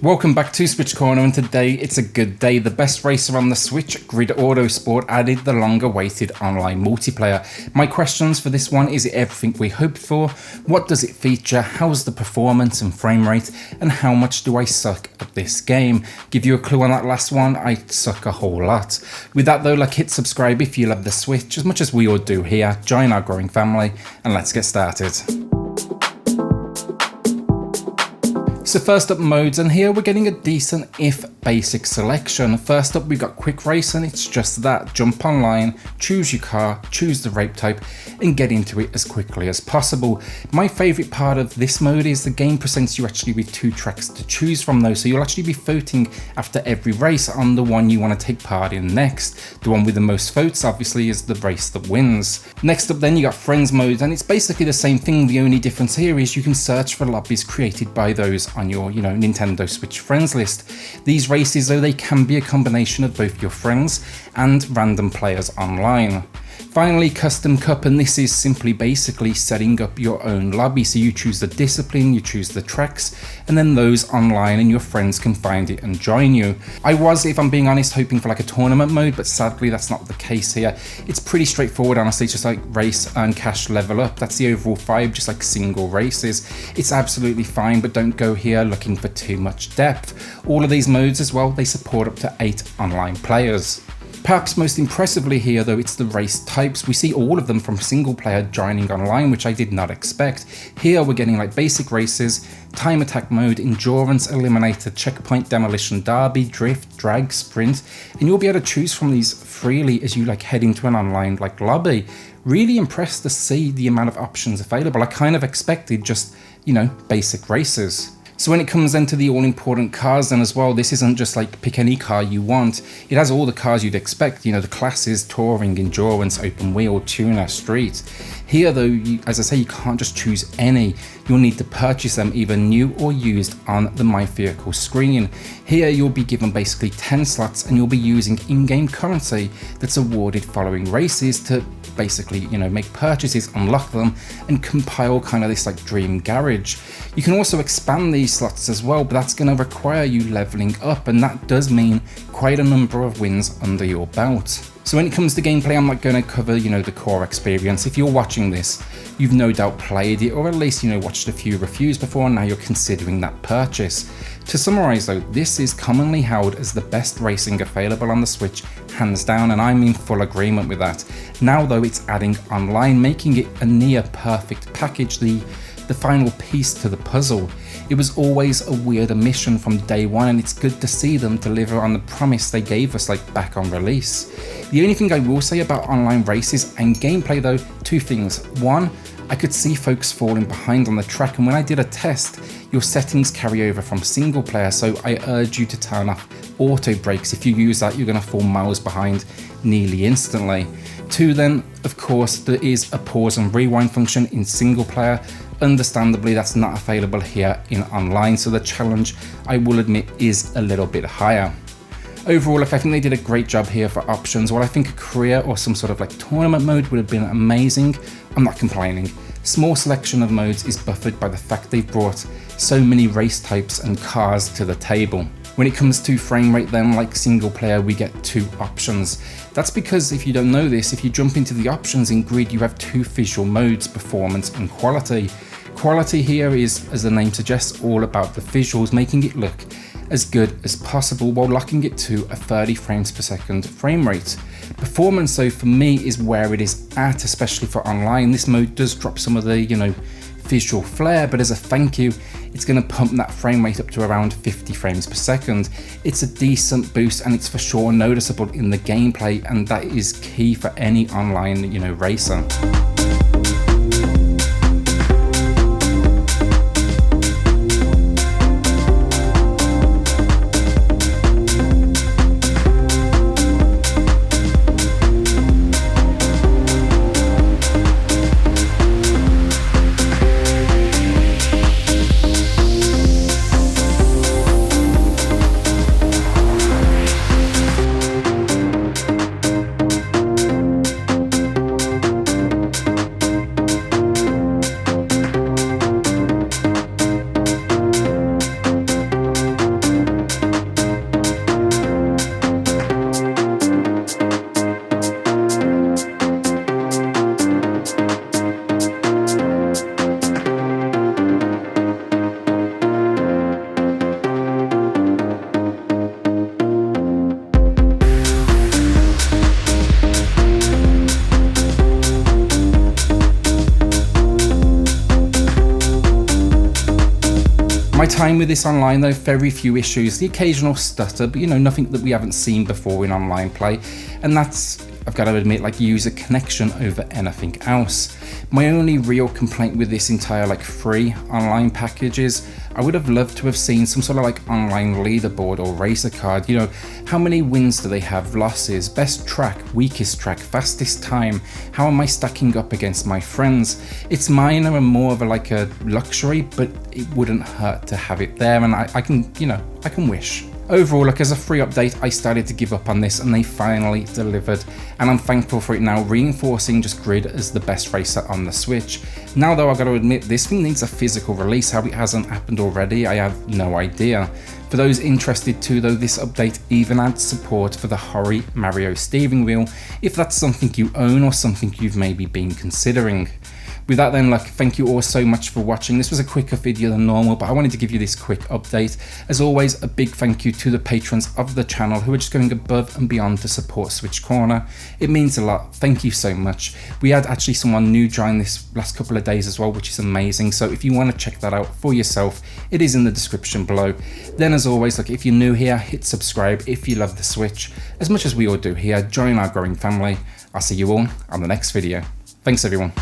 Welcome back to SwitchCorner, and today it's a good day. The best racer on the Switch, Grid Autosport, added the longer-awaited online multiplayer. My questions for this one: is it everything we hoped for? What does it feature? How's the performance and frame rate? And how much do I suck at this game? Give you a clue on that last one, I suck a whole lot. With that though, hit subscribe if you love the Switch as much as we all do here. Join our growing family, and let's get started. So first up, modes, and here we're getting a decent if basic selection. First up, we've got quick race, and it's just that. Jump online, choose your car, choose the race type, and get into it as quickly as possible. My favourite part of this mode is the game presents you actually with two tracks to choose from though, so you'll actually be voting after every race on the one you want to take part in next. The one with the most votes obviously is the race that wins. Next up then, you got friends mode, and it's basically the same thing. The only difference here is you can search for lobbies created by those on your Nintendo Switch friends list. These races though, they can be a combination of both your friends and random players online. Finally, custom cup, and this is simply basically setting up your own lobby. So you choose the discipline, you choose the tracks, and then those online and your friends can find it and join you. I was, if I'm being honest, hoping for a tournament mode, but sadly that's not the case here. It's pretty straightforward, honestly. It's just race, earn cash, level up. That's the overall vibe, just single races. It's absolutely fine, but don't go here looking for too much depth. All of these modes as well, they support up to 8 online players. Perhaps most impressively here though, it's the race types. We see all of them from single player joining online, which I did not expect. Here we're getting basic races, time attack mode, endurance, eliminator, checkpoint, demolition, derby, drift, drag, sprint, and you'll be able to choose from these freely as you head into an online lobby. Really impressed to see the amount of options available. I kind of expected just, basic races. So when it comes then to the all-important cars then as well, this isn't just pick any car you want. It has all the cars you'd expect, the classes, touring, endurance, open wheel, tuner, street. Here though, as I say, you can't just choose any. You'll need to purchase them either new or used on the My Vehicle screen. Here you'll be given basically 10 slots, and you'll be using in-game currency that's awarded following races to basically, make purchases, unlock them, and compile this dream garage. You can also expand these slots as well, but that's going to require you leveling up, and that does mean quite a number of wins under your belt. So when it comes to gameplay, I'm not going to cover, the core experience. If you're watching this, you've no doubt played it, or at least, watched a few reviews before, and now you're considering that purchase. To summarise though, this is commonly held as the best racing available on the Switch, hands down, and I'm in full agreement with that. Now though, it's adding online, making it a near perfect package, the final piece to the puzzle. It was always a weird omission from day one, and it's good to see them deliver on the promise they gave us back on release. The only thing I will say about online races and gameplay though, two things. One, I could see folks falling behind on the track, and when I did a test, your settings carry over from single player, so I urge you to turn off auto brakes. If you use that, you're going to fall miles behind nearly instantly. Two then, of course, there is a pause and rewind function in single player. Understandably, that's not available here in online, so the challenge, I will admit, is a little bit higher. Overall, I think they did a great job here for options. While I think a career or some sort of tournament mode would have been amazing, I'm not complaining. Small selection of modes is buffered by the fact they've brought so many race types and cars to the table. When it comes to frame rate then, single player, we get 2 options. That's because, if you don't know this, if you jump into the options in Grid, you have 2 visual modes, performance and quality. Quality here is, as the name suggests, all about the visuals, making it look as good as possible while locking it to a 30 frames per second frame rate. Performance though, for me, is where it is at, especially for online. This mode does drop some of the, visual flair, but as a thank you, it's going to pump that frame rate up to around 50 frames per second. It's a decent boost, and it's for sure noticeable in the gameplay, and that is key for any online, racer. time with this online though, very few issues, the occasional stutter, but nothing that we haven't seen before in online play, and that's, I've got to admit, like user connection over anything else. My only real complaint with this entire free online package is I would have loved to have seen some sort of online leaderboard or racer card. How many wins do they have, losses, best track, weakest track, fastest time, how am I stacking up against my friends? It's minor and more of a luxury, but it wouldn't hurt to have it there, and I can wish. Overall, as a free update, I started to give up on this and they finally delivered, and I'm thankful for it now, reinforcing just Grid as the best racer on the Switch. Now though, I've got to admit, this thing needs a physical release. How it hasn't happened already, I have no idea. For those interested too though, this update even adds support for the Hori Mario steering wheel, if that's something you own or something you've maybe been considering. With that then, thank you all so much for watching. This was a quicker video than normal, but I wanted to give you this quick update. As always, a big thank you to the patrons of the channel who are just going above and beyond to support SwitchCorner. It means a lot. Thank you so much. We had actually someone new join this last couple of days as well, which is amazing. So if you want to check that out for yourself, it is in the description below. Then as always, if you're new here, hit subscribe if you love the Switch. As much as we all do here, join our growing family. I'll see you all on the next video. Thanks everyone.